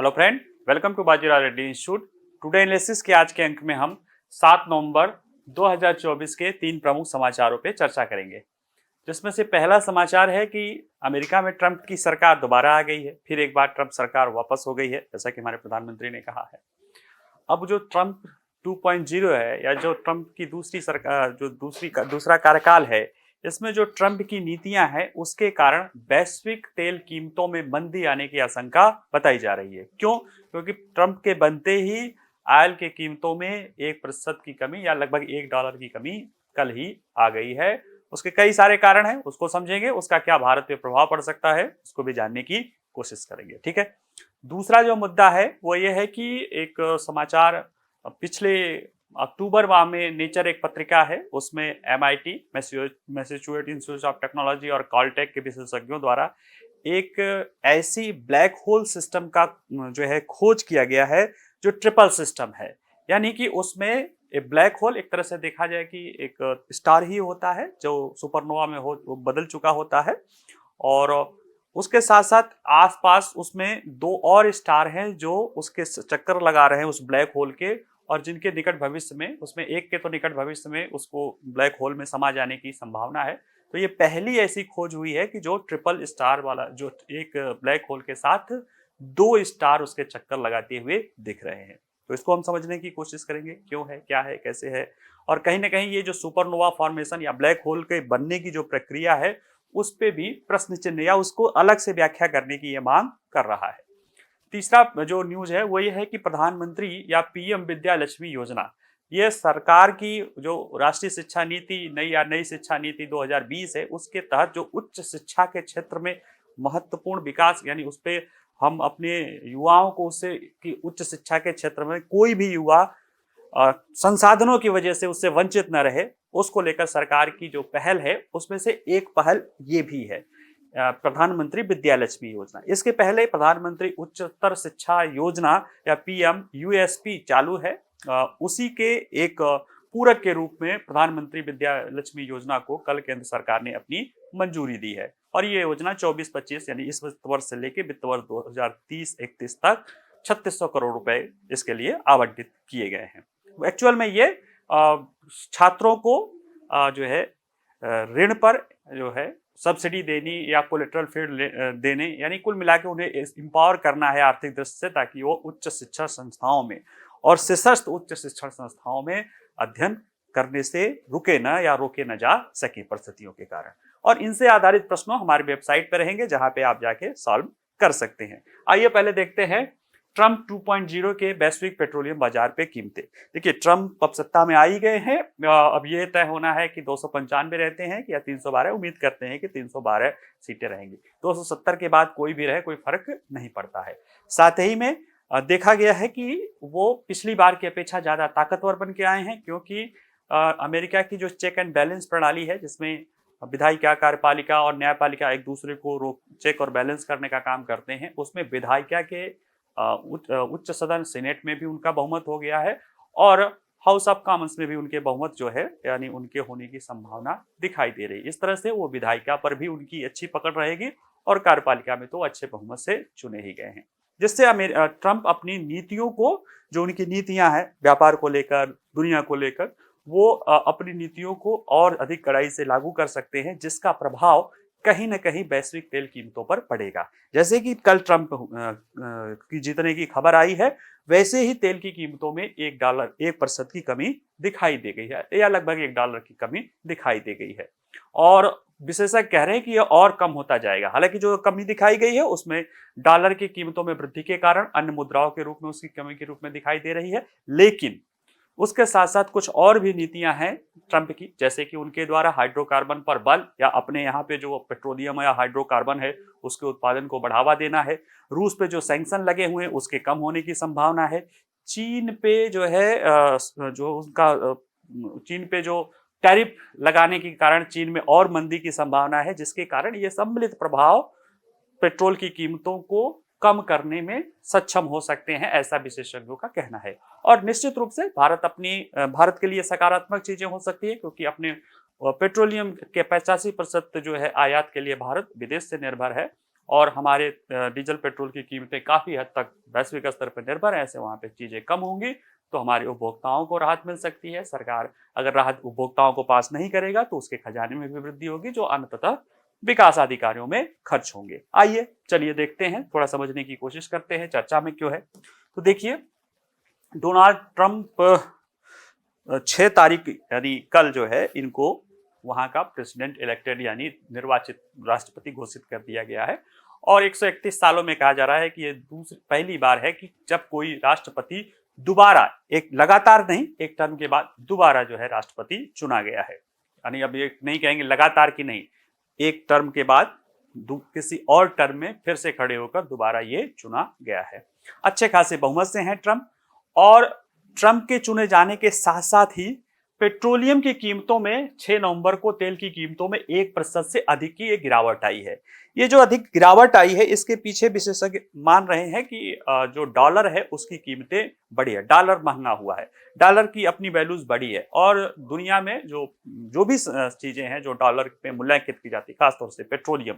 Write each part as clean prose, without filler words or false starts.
Hello friend, welcome to Bajirao Reddy institute. Today analysis के आज के अंक में हम 7 नवंबर 2024 के 3 प्रमुख समाचारों पे चर्चा करेंगे, जिसमें से पहला समाचार है कि अमेरिका में ट्रंप की सरकार दोबारा आ गई है। फिर एक बार ट्रंप सरकार वापस हो गई है, जैसा कि हमारे प्रधानमंत्री ने कहा है। अब जो ट्रंप 2.0 है, या जो ट्रंप की दूसरी सरकार, जो दूसरा कार्यकाल है, इसमें जो ट्रंप की नीतियां हैं उसके कारण वैश्विक तेल कीमतों में मंदी आने की आशंका बताई जा रही है। क्यों? क्योंकि ट्रंप के बनते ही ऑयल के कीमतों में 1% की कमी या लगभग $1 की कमी कल ही आ गई है। उसके कई सारे कारण हैं, उसको समझेंगे। उसका क्या भारत पे प्रभाव पड़ सकता है, उसको भी जानने की कोशिश करेंगे। ठीक है। दूसरा जो मुद्दा है वो ये है कि एक समाचार पिछले अक्टूबर माह में नेचर एक पत्रिका है, उसमें MIT Massachusetts institute of technology और कॉलटेक के विशेषज्ञों द्वारा एक ऐसी ब्लैक होल सिस्टम का जो है खोज किया गया है जो ट्रिपल सिस्टम है। यानी कि उसमें एक ब्लैक होल एक तरह से देखा जाए कि एक स्टार ही होता है जो सुपरनोवा में वो बदल चुका होता है, और उसके साथ साथ आसपास उसमें 2 और स्टार हैं जो उसके चक्कर लगा रहे हैं उस ब्लैक होल के, और जिनके निकट भविष्य में, उसमें एक के तो निकट भविष्य में उसको ब्लैक होल में समा जाने की संभावना है। तो ये पहली ऐसी खोज हुई है कि जो ट्रिपल स्टार वाला, जो एक ब्लैक होल के साथ 2 स्टार उसके चक्कर लगाते हुए दिख रहे हैं। तो इसको हम समझने की कोशिश करेंगे, क्यों है, क्या है, कैसे है। और कहीं ना कहीं ये जो सुपरनोवा फॉर्मेशन या ब्लैक होल के बनने की जो प्रक्रिया है, उस पे भी प्रश्न चिन्ह या उसको अलग से व्याख्या करने की ये मांग कर रहा है। तीसरा जो न्यूज है वो ये है कि प्रधानमंत्री या PM विद्या लक्ष्मी योजना, ये सरकार की जो राष्ट्रीय शिक्षा नीति नई शिक्षा नीति 2020 है, उसके तहत जो उच्च शिक्षा के क्षेत्र में महत्वपूर्ण विकास, यानी उस पे हम अपने युवाओं को उससे कि उच्च शिक्षा के क्षेत्र में कोई भी युवा संसाधनों की वजह से उससे वंचित न रहे, उसको लेकर सरकार की जो पहल है उसमें से एक पहल ये भी है प्रधानमंत्री विद्या लक्ष्मी योजना। इसके पहले प्रधानमंत्री उच्चतर शिक्षा योजना या PMUSP चालू है। उसी के एक पूरक के रूप में प्रधानमंत्री विद्या लक्ष्मी योजना को कल केंद्र सरकार ने अपनी मंजूरी दी है, और ये योजना 24-25 यानी इस वित्त वर्ष से लेकर वित्त वर्ष 2030-31 तक 3600 करोड़ रुपए इसके लिए आवंटित किए गए हैं। एक्चुअल में ये छात्रों को जो है ऋण पर जो है सब्सिडी देनी या कोलेटरल फील्ड देने, यानी कुल मिला के उन्हें एम्पावर करना है आर्थिक दृष्टि से, ताकि वो उच्च शिक्षा संस्थाओं में और सशक्त उच्च शिक्षण संस्थाओं में अध्ययन करने से रुके न या रोके न जा सके परिस्थितियों के कारण। और इनसे आधारित प्रश्नों हमारी वेबसाइट पर रहेंगे, जहां पे आप जाके सॉल्व कर सकते हैं। आइए पहले देखते हैं ट्रंप 2.0 के वैश्विक पेट्रोलियम बाजार पे कीमतें। देखिए, ट्रंप अब सत्ता में आ ही गए हैं। अब ये तय होना है कि 295 रहते हैं या 312। उम्मीद करते हैं कि 312 सीटें रहेंगी। 270 के बाद कोई भी रहे, कोई फर्क नहीं पड़ता है। साथ ही में देखा गया है कि वो पिछली बार की अपेक्षा ज्यादा ताकतवर बन के आए हैं, क्योंकि अमेरिका की जो चेक एंड बैलेंस प्रणाली है, जिसमें विधायिका, कार्यपालिका और न्यायपालिका एक दूसरे को चेक और बैलेंस करने का काम करते हैं, उसमें विधायिका के उच्च सदन सेनेट में भी उनका बहुमत हो गया है, और हाउस ऑफ कॉमन्स में भी उनके बहुमत जो है, यानी उनके होने की संभावना दिखाई दे रही है। इस तरह से वो विधायिका पर भी उनकी अच्छी पकड़ रहेगी, और कार्यपालिका में तो अच्छे बहुमत से चुने ही गए हैं, जिससे ट्रंप अपनी नीतियों को, जो उनकी नीतियां हैं व्यापार को लेकर, दुनिया को लेकर, वो अपनी नीतियों को और अधिक कड़ाई से लागू कर सकते हैं, जिसका प्रभाव कहीं ना कहीं वैश्विक तेल कीमतों पर पड़ेगा। जैसे कि कल ट्रंप की जीतने की खबर आई है, वैसे ही तेल की कीमतों में $1 की कमी दिखाई दे गई है, या लगभग $1 की कमी दिखाई दे गई है। और विशेषज्ञ कह रहे हैं कि यह और कम होता जाएगा। हालांकि जो कमी दिखाई गई है उसमें डॉलर की कीमतों में वृद्धि के कारण अन्य मुद्राओं के रूप में उसकी कमी के रूप में दिखाई दे रही है, लेकिन उसके साथ साथ कुछ और भी नीतियां हैं ट्रंप की, जैसे कि उनके द्वारा हाइड्रोकार्बन पर बल, या अपने यहाँ पे जो पेट्रोलियम या हाइड्रोकार्बन है उसके उत्पादन को बढ़ावा देना है। रूस पे जो सैंक्शन लगे हुए हैं उसके कम होने की संभावना है। चीन पे जो है चीन पे जो टैरिफ लगाने के कारण चीन में और मंदी की संभावना है, जिसके कारण ये सम्मिलित प्रभाव पेट्रोल की कीमतों को कम करने में सक्षम हो सकते हैं, ऐसा विशेषज्ञों का कहना है। और निश्चित रूप से भारत के लिए सकारात्मक चीजें हो सकती है, क्योंकि अपने पेट्रोलियम के 85% जो है आयात के लिए भारत विदेश से निर्भर है, और हमारे डीजल पेट्रोल की कीमतें काफ़ी हद तक वैश्विक स्तर पर निर्भर हैं, ऐसे वहाँ पे चीज़ें कम होंगी तो हमारे उपभोक्ताओं को राहत मिल सकती है। सरकार अगर राहत उपभोक्ताओं को पास नहीं करेगा तो उसके खजाने में भी वृद्धि होगी, जो अंततः विकास अधिकारियों में खर्च होंगे। आइए चलिए देखते हैं, थोड़ा समझने की कोशिश करते हैं चर्चा में क्यों है। तो देखिए, डोनाल्ड ट्रंप 6 तारीख यानी कल जो है इनको वहां का प्रेसिडेंट इलेक्टेड यानी निर्वाचित राष्ट्रपति घोषित कर दिया गया है। और 131 सालों में कहा जा रहा है कि ये पहली बार है कि जब कोई राष्ट्रपति दोबारा, एक लगातार नहीं, एक टर्म के बाद दोबारा जो है राष्ट्रपति चुना गया है। यानी अब ये नहीं कहेंगे लगातार की नहीं, एक टर्म के बाद किसी और टर्म में फिर से खड़े होकर दोबारा ये चुना गया है। अच्छे खासे बहुमत से हैं ट्रंप, और ट्रंप के चुने जाने के साथ साथ ही पेट्रोलियम की कीमतों में 6 नवंबर को तेल की कीमतों में 1% से अधिक की एक गिरावट आई है। ये जो अधिक गिरावट आई है इसके पीछे विशेषज्ञ मान रहे हैं कि जो डॉलर है उसकी कीमतें बढ़ी है, डॉलर महंगा हुआ है, डॉलर की अपनी वैल्यूज बढ़ी है। और दुनिया में जो भी चीजें हैं जो डॉलर पे मूल्यांकित की जाती है, खासतौर से पेट्रोलियम,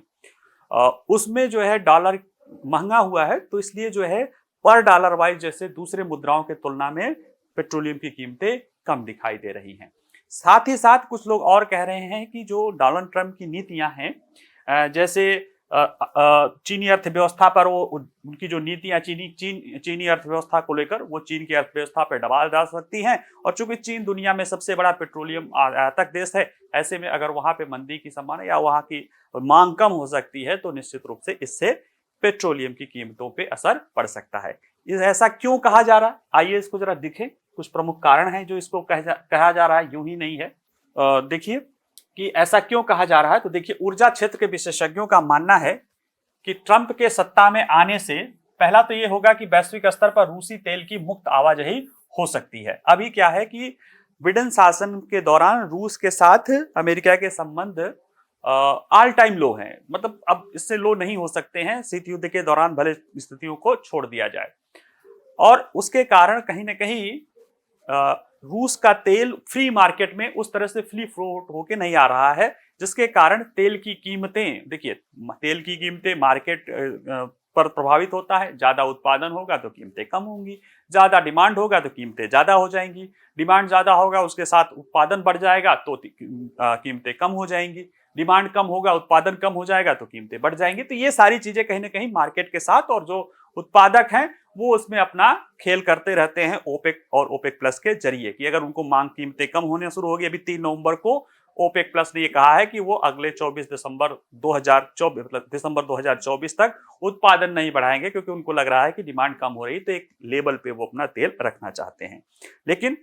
उसमें जो है डॉलर महंगा हुआ है, तो इसलिए जो है पर डॉलर वाइज जैसे दूसरे मुद्राओं के तुलना में पेट्रोलियम की कीमतें कम दिखाई दे रही हैं। साथ ही साथ कुछ लोग और कह रहे हैं कि जो डोनाल्ड ट्रंप की नीतियां हैं, जैसे चीनी अर्थव्यवस्था पर वो उनकी जो नीतियां चीनी अर्थव्यवस्था को लेकर वो चीन की अर्थव्यवस्था पर दबाव डाल सकती हैं। और चूंकि चीन दुनिया में सबसे बड़ा पेट्रोलियम आयातक देश है, ऐसे में अगर वहां पे मंदी की संभावना या वहां की मांग कम हो सकती है तो निश्चित रूप से इससे पेट्रोलियम की कीमतों पे असर पड़ सकता है। ऐसा क्यों कहा जा रहा है, आइए इसको जरा दिखें। कुछ प्रमुख कारण हैं जो इसको कहा जा रहा है, यूं ही नहीं है। देखिए कि ऐसा क्यों कहा जा रहा है। तो देखिए, ऊर्जा क्षेत्र के विशेषज्ञों का मानना है कि ट्रंप के सत्ता में आने से पहला तो ये होगा कि वैश्विक स्तर पर रूसी तेल की मुक्त आवाजाही हो सकती है। अभी क्या है कि बिडेन शासन के दौरान रूस के साथ अमेरिका के संबंध ऑल टाइम लो हैं, मतलब अब इससे लो नहीं हो सकते हैं, शीत युद्ध के दौरान भले स्थितियों को छोड़ दिया जाए। और उसके कारण कहीं ना कहीं रूस का तेल फ्री मार्केट में उस तरह से फ्री फ्लोट होके नहीं आ रहा है, जिसके कारण तेल की कीमतें, देखिए तेल की कीमतें मार्केट पर प्रभावित होता है। ज्यादा उत्पादन होगा तो कीमतें कम होंगी, ज्यादा डिमांड होगा तो कीमतें ज्यादा हो जाएंगी, डिमांड ज्यादा होगा उसके साथ उत्पादन बढ़ जाएगा तो कीमतें कम हो जाएंगी, डिमांड कम होगा उत्पादन कम हो जाएगा तो कीमतें बढ़ जाएंगी। तो ये सारी चीजें कहीं ना कहीं मार्केट के साथ, और जो उत्पादक हैं वो उसमें अपना खेल करते रहते हैं ओपेक और ओपेक प्लस के जरिए, कि अगर उनको मांग कीमतें कम होने शुरू होगी। अभी 3 नवंबर को ओपेक प्लस ने ये कहा है कि वो अगले 24 दिसंबर 2024 मतलब दिसंबर 2024 तक उत्पादन नहीं बढ़ाएंगे, क्योंकि उनको लग रहा है कि डिमांड कम हो रही, तो एक लेवल पे वो अपना तेल रखना चाहते हैं। लेकिन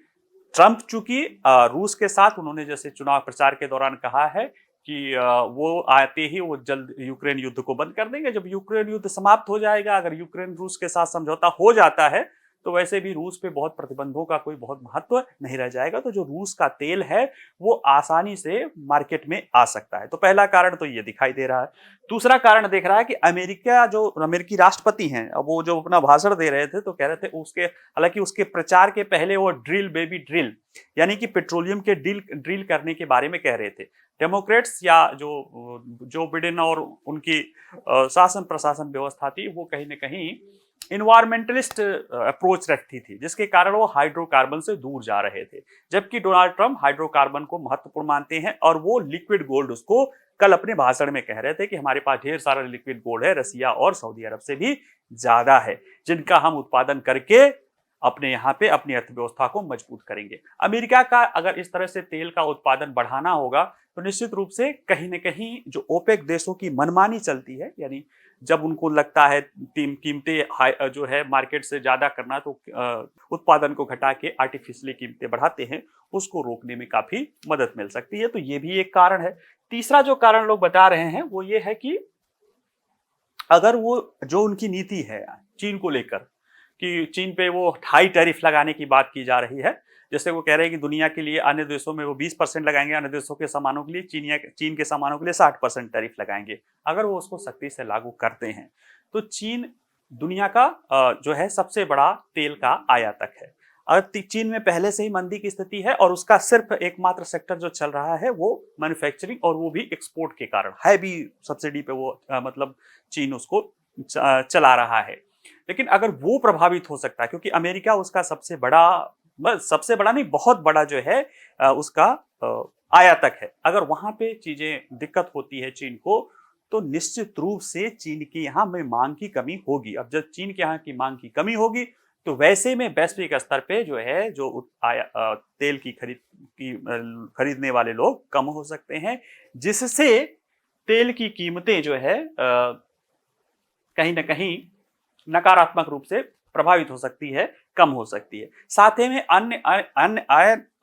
ट्रंप चूंकि रूस के साथ उन्होंने जैसे चुनाव प्रचार के दौरान कहा है कि वो आते ही वो जल्द यूक्रेन युद्ध को बंद कर देंगे। जब यूक्रेन युद्ध समाप्त हो जाएगा, अगर यूक्रेन रूस के साथ समझौता हो जाता है तो वैसे भी रूस पे बहुत प्रतिबंधों का कोई बहुत महत्व नहीं रह जाएगा, तो जो रूस का तेल है वो आसानी से मार्केट में आ सकता है। तो पहला कारण तो ये दिखाई दे रहा है। दूसरा कारण देख रहा है कि अमेरिकी राष्ट्रपति हैं, अब वो जो अपना भाषण दे रहे थे तो कह रहे थे उसके, हालांकि उसके प्रचार के पहले वो ड्रिल बेबी ड्रिल यानी कि पेट्रोलियम के ड्रिल करने के बारे में कह रहे थे। डेमोक्रेट्स या जो बिडेन और उनकी शासन प्रशासन व्यवस्था थी वो कहीं ना कहीं इन्वायरमेंटलिस्ट अप्रोच रखती थी, जिसके कारण वो हाइड्रोकार्बन से दूर जा रहे थे। जबकि डोनाल्ड ट्रंप हाइड्रोकार्बन को महत्वपूर्ण मानते हैं, और वो लिक्विड गोल्ड, उसको कल अपने भाषण में कह रहे थे कि हमारे पास ढेर सारा लिक्विड गोल्ड है, रसिया और सऊदी अरब से भी ज्यादा है, जिनका हम उत्पादन करके अपने यहाँ पे अपनी अर्थव्यवस्था को मजबूत करेंगे। अमेरिका का अगर इस तरह से तेल का उत्पादन बढ़ाना होगा तो निश्चित रूप से कहीं ना कहीं जो ओपेक देशों की मनमानी चलती है, यानी जब उनको लगता है कीमतें जो है मार्केट से ज्यादा करना, तो उत्पादन को घटा के आर्टिफिशियली कीमतें बढ़ाते हैं, उसको रोकने में काफी मदद मिल सकती है। तो ये भी एक कारण है। तीसरा जो कारण लोग बता रहे हैं वो ये है कि अगर वो जो उनकी नीति है चीन को लेकर, कि चीन पे वो हाई टैरिफ लगाने की बात की जा रही है, जैसे वो कह रहे हैं कि दुनिया के लिए अन्य देशों में वो 20% लगाएंगे, अन्य देशों के सामानों के लिए चीन के सामानों के लिए 60% टैरिफ लगाएंगे। अगर वो उसको सख्ती से लागू करते हैं तो चीन दुनिया का जो है सबसे बड़ा तेल का आयातक है। अगर चीन में पहले से ही मंदी की स्थिति है और उसका सिर्फ एकमात्र सेक्टर जो चल रहा है वो मैन्युफैक्चरिंग और वो भी एक्सपोर्ट के कारण है, भी सब्सिडी पे वो मतलब चीन उसको चला रहा है। लेकिन अगर वो प्रभावित हो सकता है क्योंकि अमेरिका उसका सबसे बड़ा, बस सबसे बड़ा नहीं, बहुत बड़ा जो है उसका आयातक है। अगर वहां पे चीजें दिक्कत होती है चीन को, तो निश्चित रूप से चीन की यहाँ में मांग की कमी होगी। अब जब चीन के यहाँ की मांग की कमी होगी तो वैसे में वैश्विक स्तर पे जो है जो तेल की खरीदने वाले लोग कम हो सकते हैं, जिससे तेल की कीमतें जो है कहीं ना कहीं नकारात्मक रूप से प्रभावित हो सकती है, कम हो सकती है। साथ ही में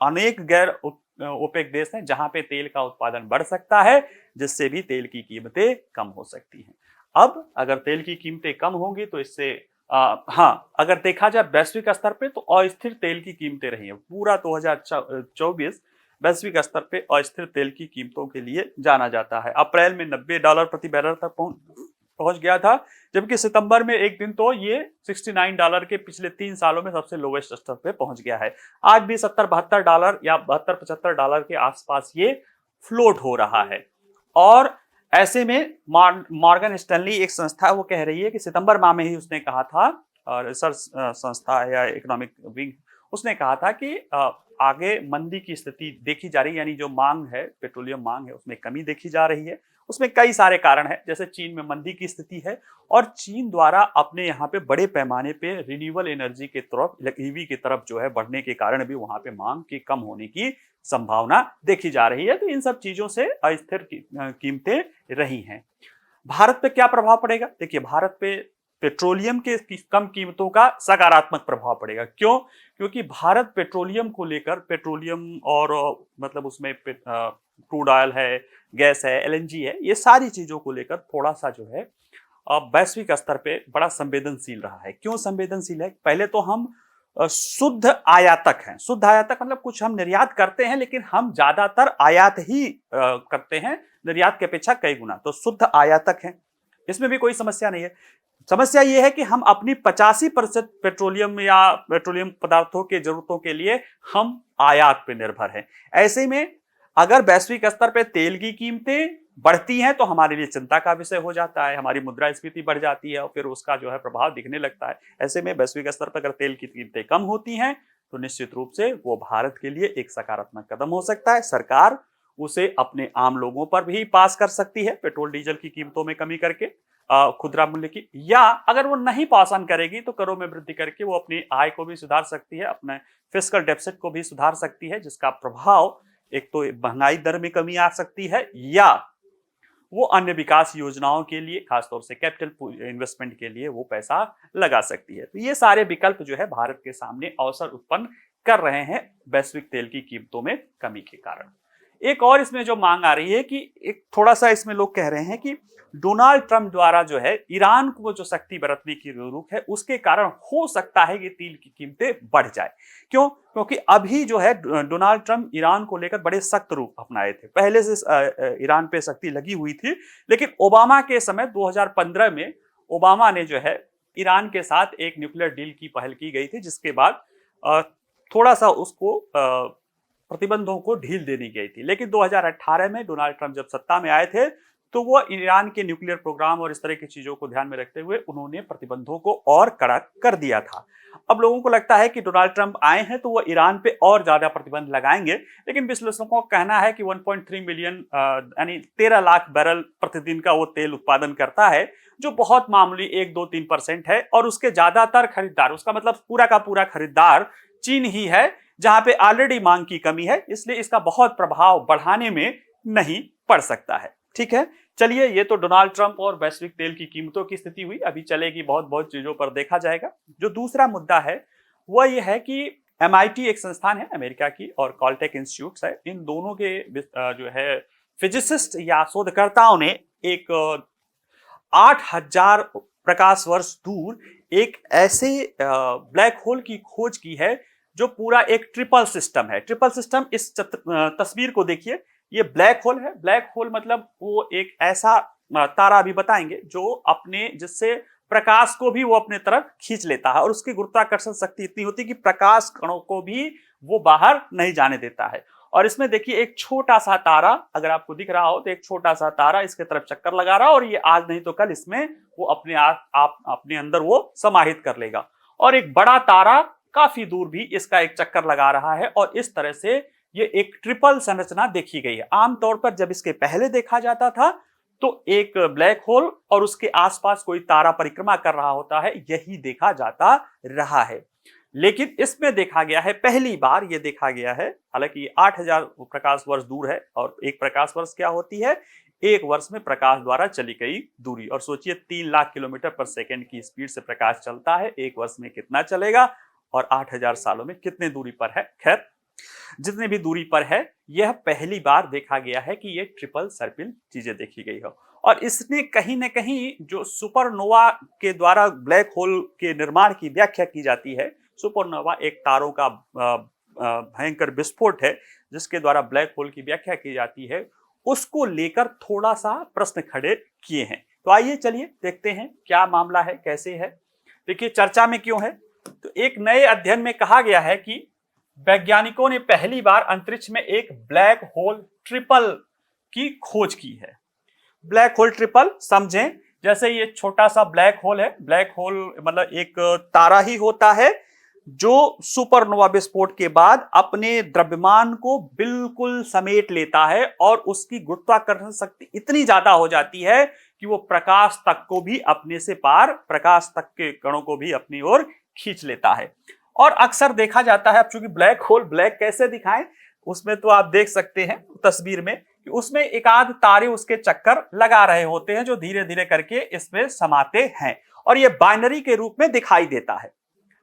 अनेक गैर ओपेक देश हैं जहां पे तेल का उत्पादन बढ़ सकता है, जिससे भी तेल की कीमतें कम हो सकती हैं। अब अगर तेल की कीमतें कम होंगी तो इससे हाँ, अगर देखा जाए वैश्विक स्तर पे तो अस्थिर तेल की कीमतें रही हैं। पूरा 2024 वैश्विक स्तर पे अस्थिर तेल की कीमतों के लिए जाना जाता है। अप्रैल में $90 प्रति बैरल तक पहुंच गया था, जबकि सितंबर में एक दिन तो ये $69 के पिछले 3 सालों में सबसे लोवेस्ट स्तर पे पहुंच गया है। आज भी $70-72 या $72-75 के आसपास ये फ्लोट हो रहा है। और ऐसे में मॉर्गन स्टैनली एक संस्था वो कह रही है कि सितंबर माह में ही उसने कहा था, रिसर्च संस्था या इकोनॉमिक विंग, उसने कहा था कि आगे मंदी की स्थिति देखी जा रही है, यानी जो मांग है, पेट्रोलियम मांग है, उसमें कमी देखी जा रही है। उसमें कई सारे कारण हैं, जैसे चीन में मंदी की स्थिति है और चीन द्वारा अपने यहाँ पे बड़े पैमाने पे रिन्यूएबल एनर्जी के तरफ, ईवी की तरफ जो है बढ़ने के कारण भी वहां पे मांग की कम होने की संभावना देखी जा रही है। तो इन सब चीजों से अस्थिर कीमतें रही हैं। भारत पे क्या प्रभाव पड़ेगा? देखिए, भारत पे पेट्रोलियम के कम कीमतों का सकारात्मक प्रभाव पड़ेगा। क्यों? क्योंकि भारत पेट्रोलियम को लेकर, पेट्रोलियम और मतलब उसमें क्रूड ऑयल है, गैस है, एलएनजी है, ये सारी चीजों को लेकर थोड़ा सा जो है वैश्विक स्तर पे बड़ा संवेदनशील रहा है। क्यों संवेदनशील है? पहले तो हम शुद्ध आयातक हैं। शुद्ध आयातक मतलब कुछ हम निर्यात करते हैं लेकिन हम ज्यादातर आयात ही करते हैं, निर्यात की अपेक्षा कई गुना, तो शुद्ध आयातक हैं। इसमें भी कोई समस्या नहीं है। समस्या यह है कि हम अपनी 85% पेट्रोलियम या पेट्रोलियम पदार्थों के जरूरतों के लिए हम आयात पर निर्भर हैं। ऐसे में अगर वैश्विक स्तर पर तेल की कीमतें बढ़ती हैं तो हमारे लिए चिंता का विषय हो जाता है, हमारी मुद्रास्फीति बढ़ जाती है और फिर उसका जो है प्रभाव दिखने लगता है। ऐसे में वैश्विक स्तर पर अगर तेल की कीमतें कम होती हैं तो निश्चित रूप से वो भारत के लिए एक सकारात्मक कदम हो सकता है। सरकार उसे अपने आम लोगों पर भी पास कर सकती है, पेट्रोल डीजल की कीमतों में कमी करके खुदरा मूल्य की, या अगर वो नहीं पास ऑन करेगी तो करों में वृद्धि करके वो अपनी आय को भी सुधार सकती है, अपने फिस्कल डेफिसिट को भी सुधार सकती है, जिसका प्रभाव एक तो महंगाई दर में कमी आ सकती है या वो अन्य विकास योजनाओं के लिए, खासतौर से कैपिटल इन्वेस्टमेंट के लिए वो पैसा लगा सकती है। तो ये सारे विकल्प जो है भारत के सामने अवसर उत्पन्न कर रहे हैं वैश्विक तेल की कीमतों में कमी के कारण। एक और इसमें जो मांग आ रही है कि एक थोड़ा सा इसमें लोग कह रहे हैं कि डोनाल्ड ट्रंप द्वारा जो है ईरान को जो सख्ती बरतने की रुख है उसके कारण हो सकता है कि तेल की कीमतें बढ़ जाए। क्यों? क्योंकि अभी जो है डोनाल्ड ट्रंप ईरान को लेकर बड़े सख्त रूप अपनाए थे। पहले से ईरान पे सख्ती लगी हुई थी, लेकिन ओबामा के समय 2015 में ओबामा ने जो है ईरान के साथ एक न्यूक्लियर डील की पहल की गई थी, जिसके बाद थोड़ा सा उसको प्रतिबंधों को ढील देनी गई थी। लेकिन 2018 में डोनाल्ड ट्रंप जब सत्ता में आए थे तो वो ईरान के न्यूक्लियर प्रोग्राम और इस तरह की चीजों को ध्यान में रखते हुए उन्होंने प्रतिबंधों को और कड़ा कर दिया था। अब लोगों को लगता है कि डोनाल्ड ट्रंप आए हैं तो वो ईरान पे और ज्यादा प्रतिबंध लगाएंगे, लेकिन विश्लेषकों का कहना है कि 1.3 मिलियन यानी 13 लाख बैरल प्रतिदिन का वो तेल उत्पादन करता है, जो बहुत मामूली 1-2-3% है, और उसके ज्यादातर खरीदार, उसका मतलब पूरा का पूरा खरीदार चीन ही है, जहां पे ऑलरेडी मांग की कमी है, इसलिए इसका बहुत प्रभाव बढ़ाने में नहीं पड़ सकता है। ठीक है, चलिए, ये तो डोनाल्ड ट्रंप और वैश्विक तेल की कीमतों की स्थिति हुई। अभी चलेगी बहुत चीजों पर देखा जाएगा। जो दूसरा मुद्दा है वह यह है कि MIT एक संस्थान है अमेरिका की और कॉलटेक इंस्टीट्यूट है, इन दोनों के जो है फिजिसिस्ट या शोधकर्ताओं ने एक 8000 प्रकाश वर्ष दूर एक ऐसे ब्लैक होल की खोज की है जो पूरा एक ट्रिपल सिस्टम है। ट्रिपल सिस्टम, इस तस्वीर को देखिए, ये ब्लैक होल है। ब्लैक होल मतलब वो एक ऐसा तारा अभी बताएंगे जो अपने, जिससे प्रकाश को भी वो अपने तरफ खींच लेता है और उसकी गुरुत्वाकर्षण शक्ति इतनी होती है कि प्रकाश कणों को भी वो बाहर नहीं जाने देता है। और इसमें देखिए एक छोटा सा तारा, अगर आपको दिख रहा हो तो एक छोटा सा तारा इसके तरफ चक्कर लगा रहा है और ये आज नहीं तो कल इसमें वो अपने आप अपने अंदर वो समाहित कर लेगा। और एक बड़ा तारा काफी दूर भी इसका एक चक्कर लगा रहा है और इस तरह से ये एक ट्रिपल संरचना देखी गई है। आमतौर पर जब इसके पहले देखा जाता था तो एक ब्लैक होल और उसके आसपास कोई तारा परिक्रमा कर रहा होता है, यही देखा जाता रहा है। लेकिन इसमें देखा गया है, पहली बार ये देखा गया है, हालांकि 8000 प्रकाश वर्ष दूर है और एक प्रकाश वर्ष क्या होती है, एक वर्ष में प्रकाश द्वारा चली गई दूरी। और सोचिए 3 लाख किलोमीटर पर सेकंड की स्पीड से प्रकाश चलता है, एक वर्ष में कितना चलेगा और 8000 सालों में कितने दूरी पर है। खैर जितने भी दूरी पर है, यह पहली बार देखा गया है कि ये ट्रिपल सर्पिल चीजें देखी गई हो। और इसने कहीं ना कहीं जो सुपरनोवा के द्वारा ब्लैक होल के निर्माण की व्याख्या की जाती है, सुपरनोवा एक तारों का भयंकर विस्फोट है जिसके द्वारा ब्लैक होल की व्याख्या की जाती है, उसको लेकर थोड़ा सा प्रश्न खड़े किए हैं। तो आइए चलिए देखते हैं क्या मामला है, कैसे है। देखिए चर्चा में क्यों है, तो एक नए अध्ययन में कहा गया है कि वैज्ञानिकों ने पहली बार अंतरिक्ष में एक ब्लैक होल ट्रिपल की खोज की है। ब्लैक होल ट्रिपल समझें, जैसे ये छोटा सा ब्लैक होल है, ब्लैक होल मतलब एक तारा ही होता है जो सुपरनोवा विस्फोट के बाद अपने द्रव्यमान को बिल्कुल समेट लेता है और उसकी गुरुत्वाकर्षण शक्ति इतनी ज्यादा हो जाती है कि वो प्रकाश तक को भी अपने से पार, प्रकाश तक के कणों को भी अपनी ओर खींच लेता है। और अक्सर देखा जाता है, अब चूंकि ब्लैक होल ब्लैक कैसे दिखाएं, उसमें तो आप देख सकते हैं तस्वीर में कि उसमें एक आध तारे उसके चक्कर लगा रहे होते हैं जो धीरे धीरे करके इसमें समाते हैं और ये बाइनरी के रूप में दिखाई देता है।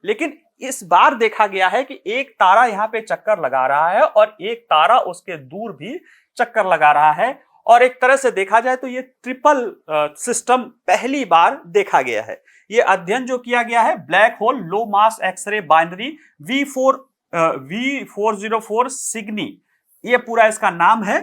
लेकिन इस बार देखा गया है कि एक तारा यहाँ पे चक्कर लगा रहा है और एक तारा उसके दूर भी चक्कर लगा रहा है और एक तरह से देखा जाए तो ये ट्रिपल सिस्टम पहली बार देखा गया है। ये अध्ययन जो किया गया है ब्लैक होल लो मास एक्सरे बाइनरी V404 सिग्नी, ये पूरा इसका नाम है,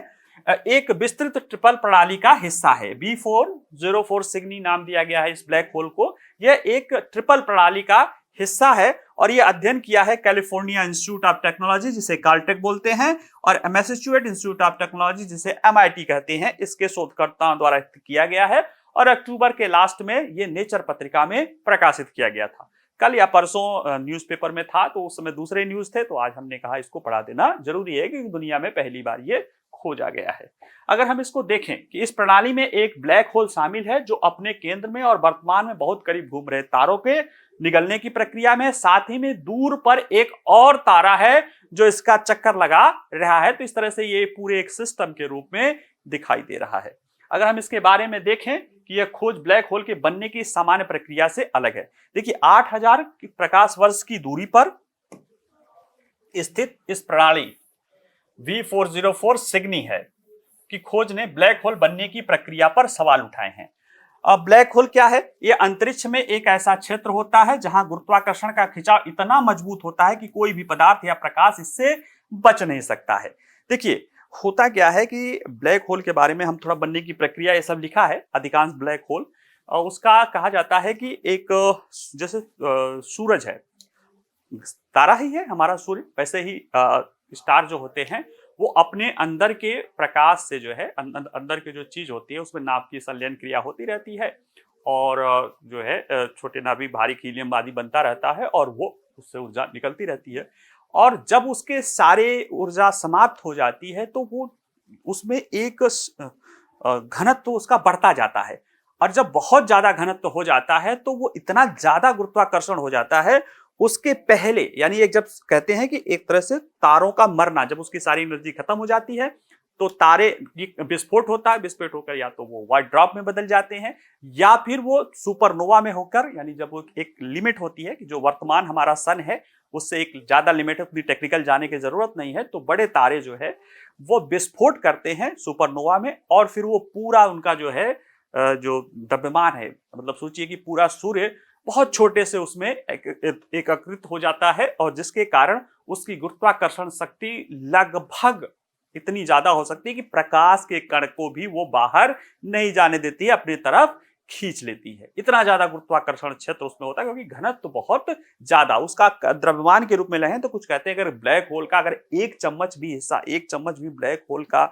एक विस्तृत ट्रिपल प्रणाली का हिस्सा है। V404 सिग्नी नाम दिया गया है इस ब्लैक होल को। यह एक ट्रिपल प्रणाली का हिस्सा है और यह अध्ययन किया है कैलिफोर्निया इंस्टीट्यूट ऑफ टेक्नोलॉजी जिसे काल्टेक बोलते हैं और मैसाचुसेट्स इंस्टीट्यूट ऑफ टेक्नोलॉजी जिसे MIT कहते हैं, इसके शोधकर्ताओं द्वारा किया गया है और अक्टूबर के लास्ट में यह नेचर पत्रिका में प्रकाशित किया गया था। कल या परसों न्यूज़पेपर में था तो उस समय दूसरे न्यूज थे, तो आज हमने कहा इसको पढ़ा देना जरूरी है क्योंकि दुनिया में पहली बार ये खोजा गया है। अगर हम इसको देखें कि इस प्रणाली में एक ब्लैक होल शामिल है जो अपने केंद्र में और वर्तमान में बहुत करीब घूम रहे तारों के निगलने की प्रक्रिया में, साथ ही में दूर पर एक और तारा है जो इसका चक्कर लगा रहा है। तो इस तरह से ये पूरे एक सिस्टम के रूप में दिखाई दे रहा है। अगर हम इसके बारे में देखें कि यह खोज ब्लैक होल के बनने की सामान्य प्रक्रिया से अलग है। देखिए 8000 प्रकाश वर्ष की दूरी पर स्थित इस प्रणाली V404 सिग्नी है की खोज ने ब्लैक होल बनने की प्रक्रिया पर सवाल उठाए हैं। अब ब्लैक होल क्या है, यह अंतरिक्ष में एक ऐसा क्षेत्र होता है जहां गुरुत्वाकर्षण का खिंचाव इतना मजबूत होता है कि कोई भी पदार्थ या प्रकाश इससे बच नहीं सकता है। देखिए होता क्या है कि ब्लैक होल के बारे में हम थोड़ा बनने की प्रक्रिया ये सब लिखा है अधिकांश ब्लैक होल, और उसका कहा जाता है कि एक जैसे सूरज है, तारा ही है हमारा सूर्य, वैसे ही स्टार जो होते हैं वो अपने अंदर के प्रकाश से जो है अंदर की जो चीज होती है उसमें नाभ की संलयन क्रिया होती रहती है और जो है छोटे नाभिक भारी हीलियम आदि बनता रहता है और वो उससे ऊर्जा निकलती रहती है और जब उसके सारे ऊर्जा समाप्त हो जाती है तो वो उसमें एक घनत्व उसका बढ़ता जाता है और जब बहुत ज्यादा घनत्व हो जाता है तो वो इतना ज्यादा गुरुत्वाकर्षण हो जाता है उसके पहले, यानी एक जब कहते हैं कि एक तरह से तारों का मरना, जब उसकी सारी एनर्जी खत्म हो जाती है तो तारे विस्फोट होता है, विस्फोट होकर या तो वो व्हाइट ड्रॉप में बदल जाते हैं या फिर वो सुपरनोवा में होकर, यानी जब वो एक लिमिट होती है कि जो वर्तमान हमारा सन है उससे एक ज्यादा लिमिट है, उतनी टेक्निकल जाने की जरूरत नहीं है, तो बड़े तारे जो है वो विस्फोट करते हैं सुपरनोवा में और फिर वो पूरा उनका जो है जो द्रव्यमान है, मतलब सोचिए कि पूरा सूर्य बहुत छोटे से उसमें एकत्रित हो जाता है और जिसके कारण उसकी गुरुत्वाकर्षण शक्ति लगभग इतनी ज्यादा हो सकती है कि प्रकाश के कण को भी वो बाहर नहीं जाने देती है, अपनी तरफ खींच लेती है। इतना ज्यादा गुरुत्वाकर्षण क्षेत्र उसमें होता है क्योंकि घनत्व तो बहुत ज्यादा उसका द्रव्यमान के रूप में लें तो कुछ कहते हैं अगर ब्लैक होल का अगर एक चम्मच भी हिस्सा, एक चम्मच भी ब्लैक होल का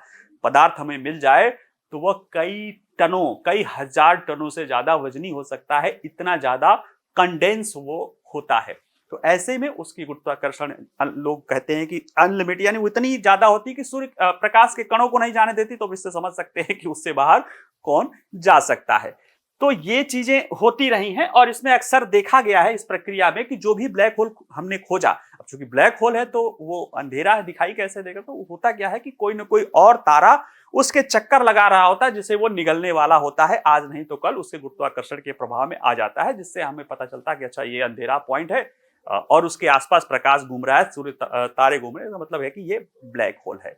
पदार्थ हमें मिल जाए तो वह कई टनों, कई हजार टनों से ज्यादा वजनी हो सकता है, इतना ज्यादा कंडेंस वो होता है। तो ऐसे में उसकी गुरुत्वाकर्षण लोग कहते हैं कि अनलिमिटेड, यानी वो इतनी ज्यादा होती कि सूर्य प्रकाश के कणों को नहीं जाने देती। तो इससे समझ सकते हैं कि उससे बाहर कौन जा सकता है। तो ये चीजें होती रही हैं और इसमें अक्सर देखा गया है इस प्रक्रिया में कि जो भी ब्लैक होल हमने खोजा, अब चूंकि ब्लैक होल है तो वो अंधेरा है, दिखाई कैसे देगा, तो होता क्या है कि कोई ना कोई और तारा उसके चक्कर लगा रहा होता है जिसे वो निगलने वाला होता है। आज नहीं तो कल उसके गुरुत्वाकर्षण के प्रभाव में आ जाता है, जिससे हमें पता चलता है कि अच्छा ये अंधेरा पॉइंट है और उसके आसपास प्रकाश घूम रहा है, सूर्य तारे घूम रहे हैं, इसका मतलब है कि ये ब्लैक होल है।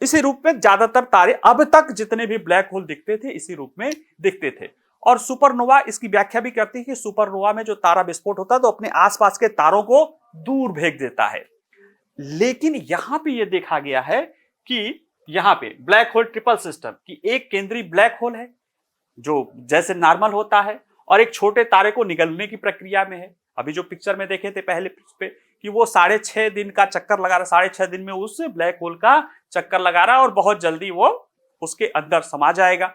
इसी रूप में ज्यादातर तारे अब तक जितने भी ब्लैक होल दिखते थे इसी रूप में दिखते थे। और सुपरनोवा इसकी व्याख्या भी करती है कि सुपरनोवा में जो तारा विस्फोट होता है तो अपने आसपास के तारों को दूर भेज देता है। लेकिन यहां पे यह देखा गया है कि यहां पे ब्लैक होल ट्रिपल सिस्टम की एक केंद्रीय ब्लैक होल है जो जैसे नॉर्मल होता है और एक छोटे तारे को निगलने की प्रक्रिया में है। अभी जो पिक्चर में देखे थे पहले पे कि वो 6.5 दिन का चक्कर लगा रहा, 6.5 दिन में उस ब्लैक होल का चक्कर लगा रहा है और बहुत जल्दी वो उसके अंदर समा जाएगा।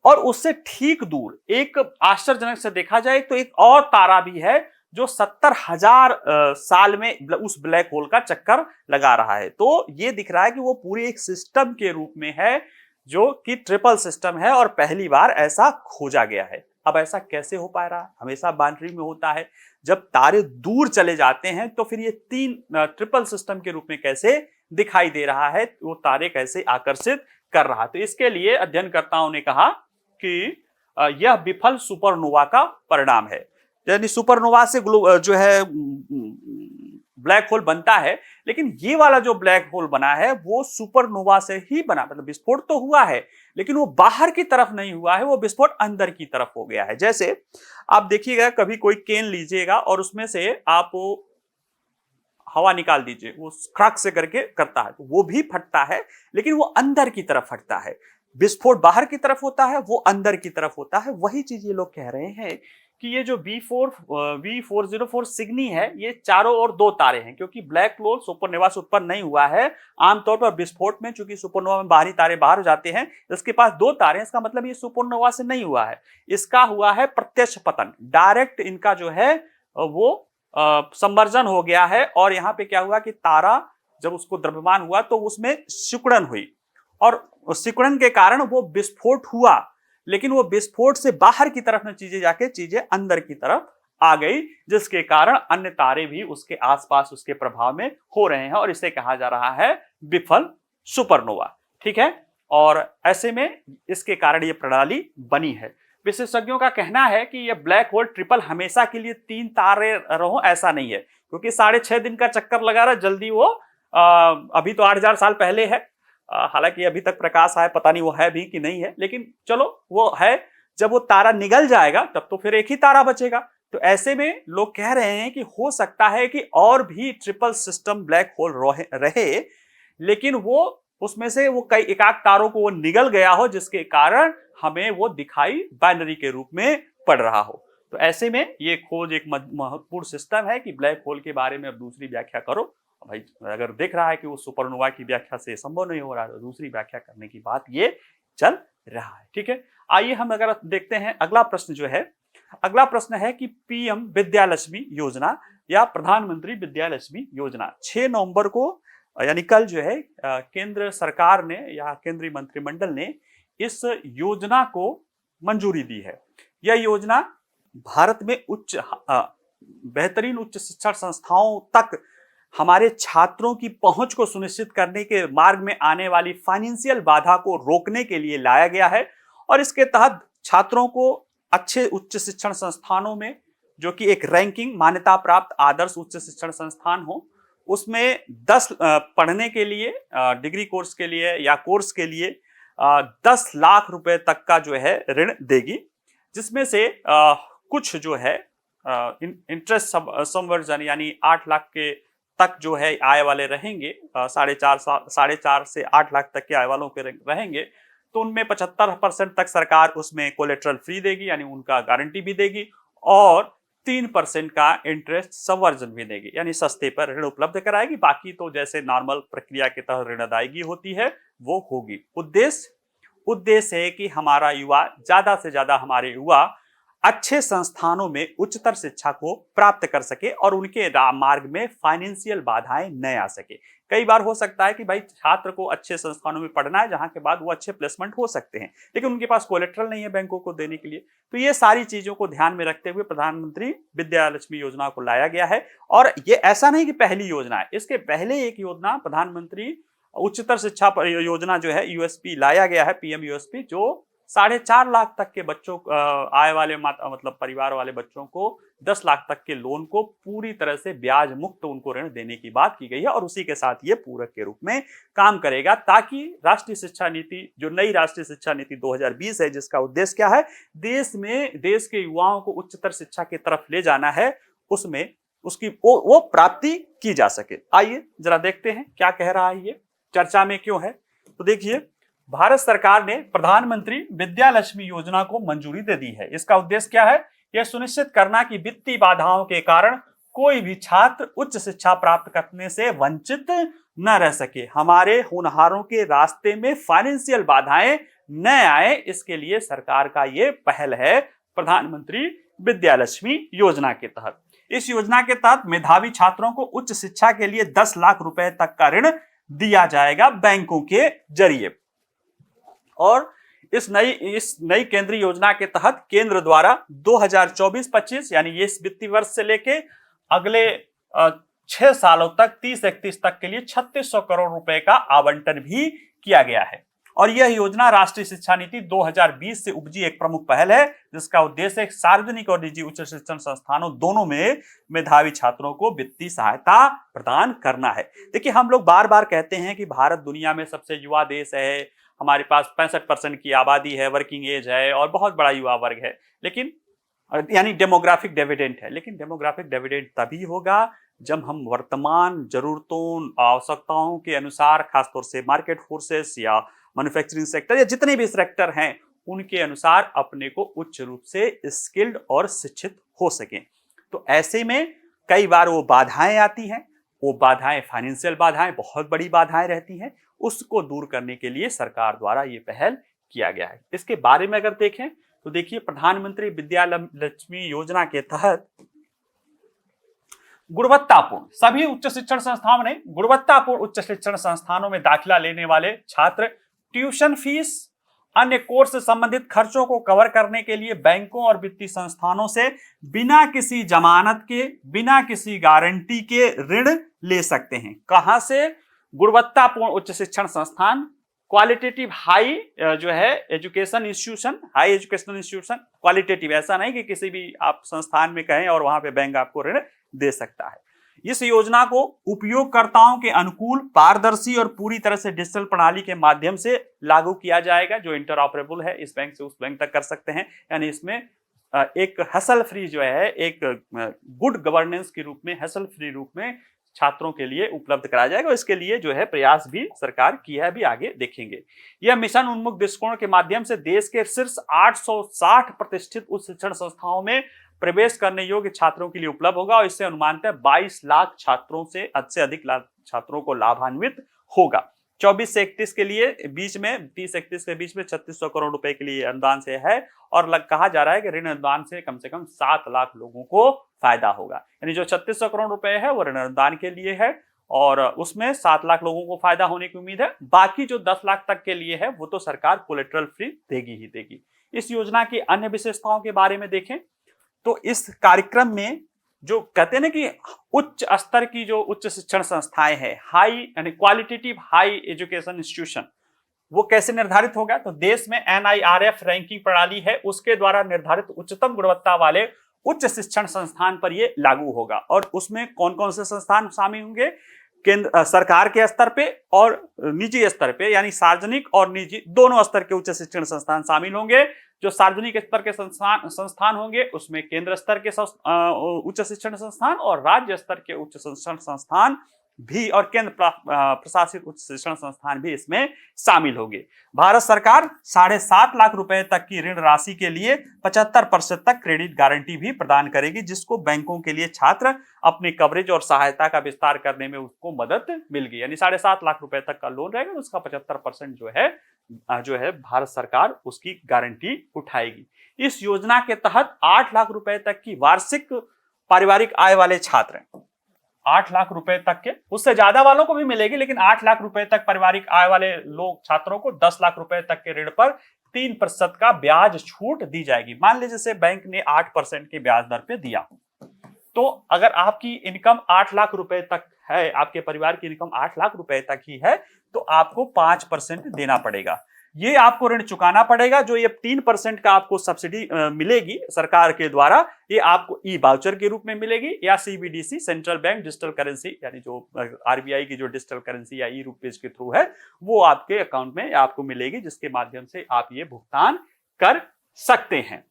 और उससे ठीक दूर एक आश्चर्यजनक से देखा जाए तो एक और तारा भी है जो 70,000 साल में उस ब्लैक होल का चक्कर लगा रहा है। तो ये दिख रहा है कि वो पूरे एक सिस्टम के रूप में है जो कि ट्रिपल सिस्टम है और पहली बार ऐसा खोजा गया है। अब ऐसा कैसे हो पा रहा है? हमेशा बाउंड्री में होता है, जब तारे दूर चले जाते हैं तो फिर ये तीन ट्रिपल सिस्टम के रूप में कैसे दिखाई दे रहा है, वो तारे कैसे आकर्षित कर रहा है। तो इसके लिए अध्ययनकर्ताओं ने कहा कि यह विफल सुपरनोवा का परिणाम है। यानी सुपरनोवा से जो है ब्लैक होल बनता है, लेकिन ये वाला जो ब्लैक होल बना है वो सुपरनोवा से ही बना, मतलब विस्फोट तो हुआ है लेकिन वो बाहर की तरफ नहीं हुआ है, वो विस्फोट अंदर की तरफ हो गया है। जैसे आप देखिएगा कभी कोई केन लीजिएगा और उसमें से आप हवा निकाल दीजिए, वो खड़क से करके करता है तो वो भी फटता है लेकिन वो अंदर की तरफ फटता है। विस्फोट बाहर की तरफ होता है, वो अंदर की तरफ होता है। वही चीज ये लोग कह रहे हैं कि ये जो V404 सिग्नी है ये चारों ओर दो तारे हैं, क्योंकि ब्लैक होल सुपरनोवा से उत्पन्न नहीं हुआ है। आमतौर पर विस्फोट में चूंकि सुपरनोवा में बाहरी तारे बाहर हो जाते हैं, इसके पास दो तारे हैं, इसका मतलब ये सुपरनोवा से नहीं हुआ है, इसका हुआ है प्रत्यक्ष पतन, डायरेक्ट इनका जो है वो संवर्जन हो गया है। और यहाँ पे क्या हुआ कि तारा जब उसको द्रव्यमान हुआ तो उसमें सिकुड़न हुई और सिकुड़न के कारण वो विस्फोट हुआ, लेकिन वो विस्फोट से बाहर की तरफ न चीजें जाके चीजें अंदर की तरफ आ गई, जिसके कारण अन्य तारे भी उसके आसपास उसके प्रभाव में हो रहे हैं और इसे कहा जा रहा है विफल सुपरनोवा। ठीक है, और ऐसे में इसके कारण ये प्रणाली बनी है। विशेषज्ञों का कहना है कि यह ब्लैक होल ट्रिपल हमेशा के लिए 3 तारे रहो ऐसा नहीं है, क्योंकि 6.5 दिन का चक्कर लगा रहा, जल्दी वो अभी तो 8,000 साल पहले है, हालांकि अभी तक प्रकाश आया, पता नहीं वो है भी कि नहीं है, लेकिन चलो वो है। जब वो तारा निगल जाएगा तब तो फिर एक ही तारा बचेगा। तो ऐसे में लोग कह रहे हैं कि हो सकता है कि और भी ट्रिपल सिस्टम ब्लैक होल रहे, लेकिन वो उसमें से वो कई एकाक तारों को वो निगल गया हो, जिसके कारण हमें वो दिखाई बाइनरी के रूप में पड़ रहा हो। तो ऐसे में ये खोज एक महत्वपूर्ण सिस्टम है कि ब्लैक होल के बारे में अब दूसरी व्याख्या करो। भाई अगर देख रहा है कि वो सुपरनोवा की व्याख्या से संभव नहीं हो रहा है तो दूसरी व्याख्या करने की बात ये चल रहा है। ठीक है, आइए हम अगर देखते हैं अगला प्रश्न जो है, अगला प्रश्न है कि पीएम विद्यालक्ष्मी योजना या प्रधानमंत्री विद्यालक्ष्मी योजना 6 नवंबर को यानी कल जो है केंद्र सरकार ने या केंद्रीय मंत्रिमंडल ने इस योजना को मंजूरी दी है। यह योजना भारत में बेहतरीन उच्च शिक्षा संस्थाओं तक हमारे छात्रों की पहुंच को सुनिश्चित करने के मार्ग में आने वाली फाइनेंशियल बाधा को रोकने के लिए लाया गया है। और इसके तहत छात्रों को अच्छे उच्च शिक्षण संस्थानों में, जो कि एक रैंकिंग मान्यता प्राप्त आदर्श उच्च शिक्षण संस्थान हो, उसमें 10 पढ़ने के लिए डिग्री कोर्स के लिए या कोर्स के लिए 10 लाख रुपए तक का जो है ऋण देगी, जिसमें से कुछ जो है इंटरेस्ट संवर्जन यानी 8 लाख के तक जो है आय वाले रहेंगे, 4.5 से 8 लाख तक के आय वालों के रहेंगे, तो उनमें 75% तक सरकार उसमें कोलेटरल फ्री देगी, यानी उनका गारंटी भी देगी, और 3% का इंटरेस्ट संवर्जन भी देगी, यानी सस्ते पर ऋण उपलब्ध कराएगी। बाकी तो जैसे नॉर्मल प्रक्रिया के तहत ऋण अदायगी होती है वो होगी। उद्देश्य है कि हमारा युवा, ज्यादा से ज्यादा हमारे युवा अच्छे संस्थानों में उच्चतर शिक्षा को प्राप्त कर सके और उनके मार्ग में फाइनेंशियल बाधाएं न आ सके। कई बार हो सकता है कि भाई छात्र को अच्छे संस्थानों में पढ़ना है जहां के बाद वो अच्छे प्लेसमेंट हो सकते हैं, लेकिन उनके पास कोलेटरल नहीं है बैंकों को देने के लिए। तो ये सारी चीजों को ध्यान में रखते हुए प्रधानमंत्री विद्या लक्ष्मी योजना को लाया गया है। और ये ऐसा नहीं कि पहली योजना है, इसके पहले एक योजना प्रधानमंत्री उच्चतर शिक्षा योजना जो है यूएसपी लाया गया है, पीएम यूएसपी, जो 4.5 लाख तक के बच्चों आय वाले मतलब परिवार वाले बच्चों को 10 लाख तक के लोन को पूरी तरह से ब्याज मुक्त उनको ऋण देने की बात की गई है। और उसी के साथ ये पूरक के रूप में काम करेगा, ताकि राष्ट्रीय शिक्षा नीति, जो नई राष्ट्रीय शिक्षा नीति 2020 है, जिसका उद्देश्य क्या है, देश के युवाओं को उच्चतर शिक्षा की तरफ ले जाना है, उसमें उसकी वो प्राप्ति की जा सके। आइए जरा देखते हैं क्या कह रहा है, ये चर्चा में क्यों है। तो देखिए, भारत सरकार ने प्रधानमंत्री विद्या लक्ष्मी योजना को मंजूरी दे दी है। इसका उद्देश्य क्या है, यह सुनिश्चित करना कि वित्तीय बाधाओं के कारण कोई भी छात्र उच्च शिक्षा प्राप्त करने से वंचित न रह सके, हमारे होनहारों के रास्ते में फाइनेंशियल बाधाएं न आए। इसके लिए सरकार का ये पहल है प्रधानमंत्री विद्या लक्ष्मी योजना के तहत। इस योजना के तहत मेधावी छात्रों को उच्च शिक्षा के लिए 10 लाख रुपए तक का ऋण दिया जाएगा बैंकों के जरिए। और इस नई केंद्रीय योजना के तहत केंद्र द्वारा 2024-25 यानी ये वित्तीय वर्ष से लेके अगले 6 सालों तक 30-31 तक के लिए 3600 करोड़ रुपए का आवंटन भी किया गया है। और यह योजना राष्ट्रीय शिक्षा नीति 2020 से उपजी एक प्रमुख पहल है, जिसका उद्देश्य सार्वजनिक और निजी उच्च शिक्षण संस्थानों दोनों में मेधावी छात्रों को वित्तीय सहायता प्रदान करना है। देखिए, हम लोग बार बार कहते हैं कि भारत दुनिया में सबसे युवा देश है, हमारे पास 65% की आबादी है, वर्किंग एज है और बहुत बड़ा युवा वर्ग है, लेकिन यानी डेमोग्राफिक डिविडेंड है। लेकिन डेमोग्राफिक डिविडेंड तभी होगा जब हम वर्तमान जरूरतों, आवश्यकताओं के अनुसार, खासतौर से मार्केट फोर्सेस या मैन्युफैक्चरिंग सेक्टर या जितने भी सेक्टर हैं, उनके अनुसार अपने को उच्च रूप से स्किल्ड और शिक्षित हो सकें। तो ऐसे में कई बार वो बाधाएं आती हैं, वो बाधाएं फाइनेंशियल बाधाएं, बहुत बड़ी बाधाएं रहती हैं, उसको दूर करने के लिए सरकार द्वारा ये पहल किया गया है। इसके बारे में अगर देखें तो देखिए, प्रधानमंत्री विद्या लक्ष्मी योजना के तहत गुणवत्तापूर्ण सभी उच्च शिक्षण संस्थानों ने गुणवत्तापूर्ण उच्च शिक्षण संस्थानों में दाखिला लेने वाले छात्र ट्यूशन फीस, अन्य कोर्स से संबंधित खर्चों को कवर करने के लिए बैंकों और वित्तीय संस्थानों से बिना किसी जमानत के, बिना किसी गारंटी के ऋण ले सकते हैं। कहां से? गुणवत्तापूर्ण उच्च शिक्षण संस्थान, क्वालिटेटिव हाई जो है education institution, high educational institution. Qualitative ऐसा नहीं कि किसी भी आप संस्थान में कहें और वहां पे बैंक आपको ऋण दे सकता है। इस योजना को उपयोगकर्ताओं के अनुकूल, पारदर्शी और पूरी तरह से डिजिटल प्रणाली के माध्यम से लागू किया जाएगा, जो इंटरऑपरेबल है, इस बैंक से उस बैंक तक कर सकते हैं। यानी इसमें एक हसल फ्री जो है, एक गुड गवर्नेंस के रूप में, हसल फ्री रूप में छात्रों के लिए उपलब्ध कराया जाएगा। इसके लिए जो है प्रयास भी सरकार किया है, भी आगे देखेंगे। यह मिशन उन्मुख दृष्टिकोण के माध्यम से देश के शीर्ष 860 प्रतिष्ठित उच्च शिक्षण संस्थाओं में प्रवेश करने योग्य छात्रों के लिए उपलब्ध होगा और इससे अनुमानतः 22 लाख छात्रों से अधिक छात्रों को लाभान्वित होगा। 24 से 31 के लिए बीच में, 30-31 के बीच में 3600 करोड़ रुपए के लिए अनुदान से है और कहा जा रहा है कि ऋण अनुदान से कम 7 लाख लोगों को फायदा होगा। यानी जो 3600 करोड़ रुपए है वो ऋण अनुदान के लिए है और उसमें 7 लाख लोगों को फायदा होने की उम्मीद है। बाकी जो 10 लाख तक के लिए है वो तो सरकार कोलेटरल फ्री देगी ही देगी। इस योजना की अन्य विशेषताओं के बारे में देखें तो इस कार्यक्रम में जो कहते हैं ना कि उच्च स्तर की जो उच्च शिक्षण संस्थाएं हैं, हाई यानी क्वालिटेटिव हाई एजुकेशन इंस्टीट्यूशन, वो कैसे निर्धारित होगा? तो देश में NIRF रैंकिंग प्रणाली है, उसके द्वारा निर्धारित उच्चतम गुणवत्ता वाले उच्च शिक्षण संस्थान पर ये लागू होगा। और उसमें कौन कौन से संस्थान शामिल होंगे? केंद्र सरकार के स्तर पे और निजी स्तर पे, यानी सार्वजनिक और निजी दोनों स्तर के उच्च शिक्षण संस्थान शामिल होंगे। जो सार्वजनिक स्तर के संस्थान होंगे उसमें केंद्र स्तर के उच्च शिक्षण संस्थान और राज्य स्तर के उच्च शिक्षण संस्थान भी और केंद्र प्रशासित उच्च शिक्षण संस्थान भी इसमें शामिल होंगे। भारत सरकार 7.5 लाख रुपए तक की ऋण राशि के लिए 75% तक क्रेडिट गारंटी भी प्रदान करेगी, जिसको बैंकों के लिए छात्र अपने कवरेज और सहायता का विस्तार करने में उसको मदद मिलेगी। यानी 7.5 लाख रुपए तक का लोन रहेगा, उसका 75% जो है भारत सरकार उसकी गारंटी उठाएगी। इस योजना के तहत 8 लाख रुपए तक की वार्षिक पारिवारिक आय वाले छात्र, 8 लाख रुपए तक के, उससे ज्यादा वालों को भी मिलेगी, लेकिन 8 लाख रुपए तक पारिवारिक आय वाले लोग छात्रों को 10 लाख रुपए तक के ऋण पर 3% का ब्याज छूट दी जाएगी। मान लीजिए जैसे बैंक ने 8% के ब्याज दर पे दिया, तो अगर आपकी इनकम 8 लाख रुपए तक है, आपके परिवार की इनकम 8 लाख रुपए तक ही है, तो आपको 5% देना पड़ेगा। ये आपको ऋण चुकाना पड़ेगा। जो ये 3% का आपको सब्सिडी मिलेगी सरकार के द्वारा, ये आपको ई वाउचर के रूप में मिलेगी या CBDC central bank digital currency, यानी जो आरबीआई की जो डिजिटल करेंसी या ई रुपीज के थ्रू है, वो आपके अकाउंट में आपको मिलेगी, जिसके माध्यम से आप ये भुगतान कर सकते हैं।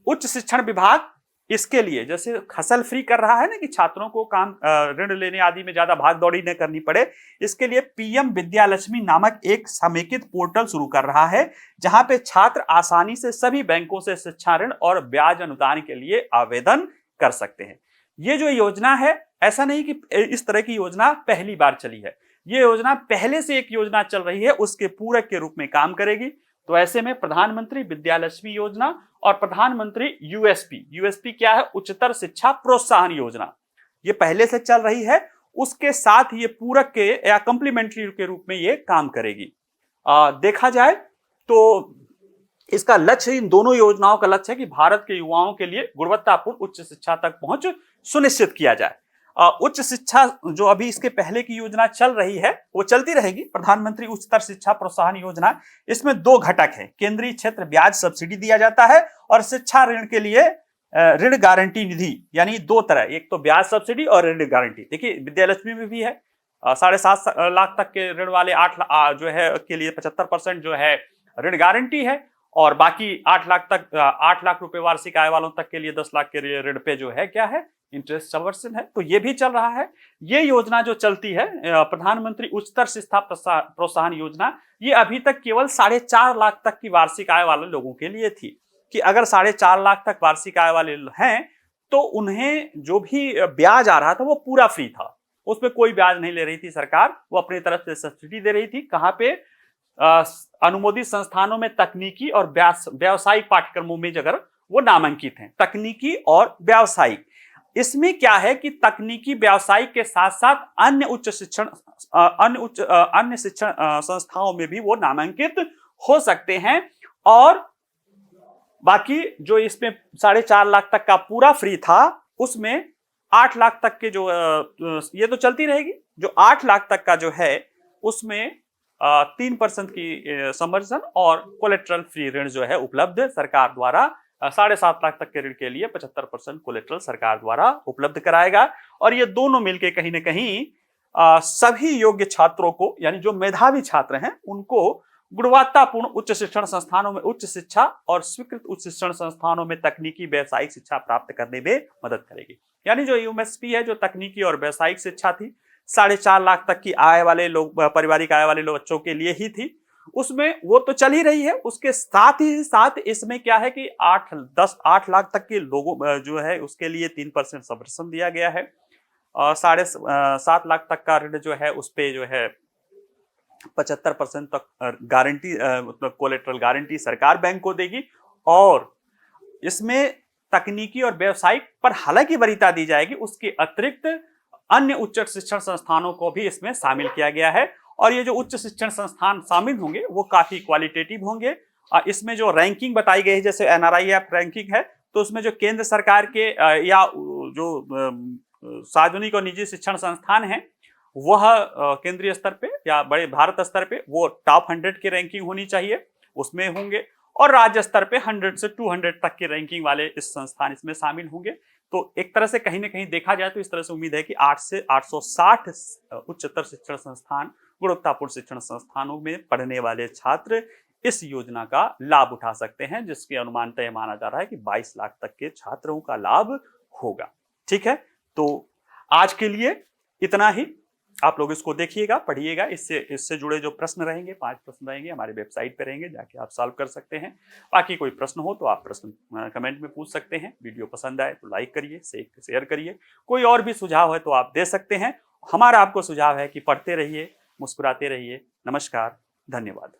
उच्च शिक्षण विभाग इसके लिए जैसे हसल फ्री कर रहा है ना, कि छात्रों को काम ऋण लेने आदि में ज्यादा भाग दौड़ी न करनी पड़े, इसके लिए पीएम विद्यालक्ष्मी नामक एक समेकित पोर्टल शुरू कर रहा है, जहां पे छात्र आसानी से सभी बैंकों से शिक्षा ऋण और ब्याज अनुदान के लिए आवेदन कर सकते हैं। ये जो योजना है, ऐसा नहीं कि इस तरह की योजना पहली बार चली है, ये योजना पहले से एक योजना चल रही है, उसके पूरक के रूप में काम करेगी। तो ऐसे में प्रधानमंत्री विद्यालक्ष्मी योजना और प्रधानमंत्री यूएसपी क्या है, उच्चतर शिक्षा प्रोत्साहन योजना, ये पहले से चल रही है, उसके साथ ये पूरक के या कंप्लीमेंट्री के रूप में ये काम करेगी। देखा जाए तो इसका लक्ष्य, इन दोनों योजनाओं का लक्ष्य है कि भारत के युवाओं के लिए गुणवत्तापूर्ण उच्च शिक्षा तक पहुंच सुनिश्चित किया जाए। उच्च शिक्षा जो अभी इसके पहले की योजना चल रही है, वो चलती रहेगी, प्रधानमंत्री उच्चतर शिक्षा प्रोत्साहन योजना। इसमें 2 घटक हैं, केंद्रीय क्षेत्र ब्याज सब्सिडी दिया जाता है और शिक्षा ऋण के लिए ऋण गारंटी निधि, यानी 2 तरह, एक तो ब्याज सब्सिडी और ऋण गारंटी। देखिए विद्यालक्ष्मी में भी है, 7.5 लाख तक के ऋण वाले 8 जो है के लिए 75% जो है ऋण गारंटी है, और बाकी 8 लाख तक 8 लाख रुपए वार्षिक आय वालों तक के लिए 10 लाख के ऋण पे जो है क्या है, इंटरेस्ट सबवर्सन है। तो ये भी चल रहा है। ये योजना जो चलती है, प्रधानमंत्री उच्चतर शिक्षा प्रोत्साहन योजना, ये अभी तक केवल 4.5 लाख तक की वार्षिक आय वाले लोगों के लिए थी, कि अगर 4.5 लाख तक वार्षिक आय वाले हैं तो उन्हें जो भी ब्याज आ रहा था वो पूरा फ्री था, उसमें कोई ब्याज नहीं ले रही थी सरकार, वो अपनी तरफ से सब्सिडी दे रही थी। कहां पे, अनुमोदित संस्थानों में तकनीकी और व्यावसायिक पाठ्यक्रमों में अगर वो नामांकित हैं, तकनीकी और व्यावसायिक। इसमें क्या है कि तकनीकी व्यावसायिक के साथ साथ अन्य शिक्षण संस्थाओं में भी वो नामांकित हो सकते हैं। और बाकी जो इसमें 4.5 लाख तक का पूरा फ्री था, उसमें 8 लाख तक के जो ये तो चलती रहेगी, जो 8 लाख तक का जो है उसमें 3% की समर्थन और कोलेट्रल फ्री ऋण जो है उपलब्ध सरकार द्वारा 7.5 लाख तक के ऋण के लिए 75% कोलेट्रल सरकार द्वारा उपलब्ध कराएगा। और ये दोनों मिलके कहीं ना कहीं सभी योग्य छात्रों को, यानी जो मेधावी छात्र हैं, उनको गुणवत्तापूर्ण उच्च शिक्षण संस्थानों में उच्च शिक्षा और स्वीकृत उच्च शिक्षण संस्थानों में तकनीकी व्यावसायिक शिक्षा प्राप्त करने में मदद करेगी। यानी जो यूएमएसपी है, जो तकनीकी और व्यावसायिक शिक्षा थी, 4.5 लाख तक की आय वाले लोग, पारिवारिक आय वाले लोग बच्चों के लिए ही थी, उसमें वो तो चल ही रही है। उसके साथ ही साथ इसमें क्या है कि 8 लाख तक के लोगों जो है उसके लिए 3% सबवेंशन दिया गया है। 7.5 लाख तक का ऋण जो है उस पे जो है 75% तक गारंटी, मतलब कोलेट्रल गारंटी सरकार बैंक को देगी। और इसमें तकनीकी और व्यावसायिक पर हालांकि वरीयता दी जाएगी, उसके अतिरिक्त अन्य उच्च शिक्षण संस्थानों को भी इसमें शामिल किया गया है। और ये जो उच्च शिक्षण संस्थान शामिल होंगे वो काफी क्वालिटेटिव होंगे। इसमें जो रैंकिंग बताई गई है, जैसे एनआरआईएफ रैंकिंग है, तो उसमें जो केंद्र सरकार के या जो सार्वजनिक और निजी शिक्षण संस्थान हैं, वह केंद्रीय स्तर पे या बड़े भारत स्तर पे वो टॉप 100 की रैंकिंग होनी चाहिए, उसमें होंगे। और राज्य स्तर पे 100 से 200 तक की रैंकिंग वाले इस संस्थान इसमें शामिल होंगे। तो एक तरह से कहीं ना कहीं देखा जाए तो इस तरह से उम्मीद है कि 8 से 860 उच्चतर शिक्षण संस्थान, गुणवत्तापूर्ण शिक्षण संस्थानों में पढ़ने वाले छात्र इस योजना का लाभ उठा सकते हैं, जिसके अनुमानतः यह माना जा रहा है कि 22 लाख तक के छात्रों का लाभ होगा। ठीक है, तो आज के लिए इतना ही। आप लोग इसको देखिएगा, पढ़िएगा, इससे जुड़े जो प्रश्न रहेंगे, 5 प्रश्न रहेंगे, हमारे वेबसाइट पे रहेंगे, जाके आप सॉल्व कर सकते हैं। बाकी कोई प्रश्न हो तो आप प्रश्न कमेंट में पूछ सकते हैं। वीडियो पसंद आए तो लाइक करिए, शेयर करिए। कोई और भी सुझाव है तो आप दे सकते हैं। हमारा आपको सुझाव है कि पढ़ते रहिए, मुस्कुराते रहिए। नमस्कार, धन्यवाद।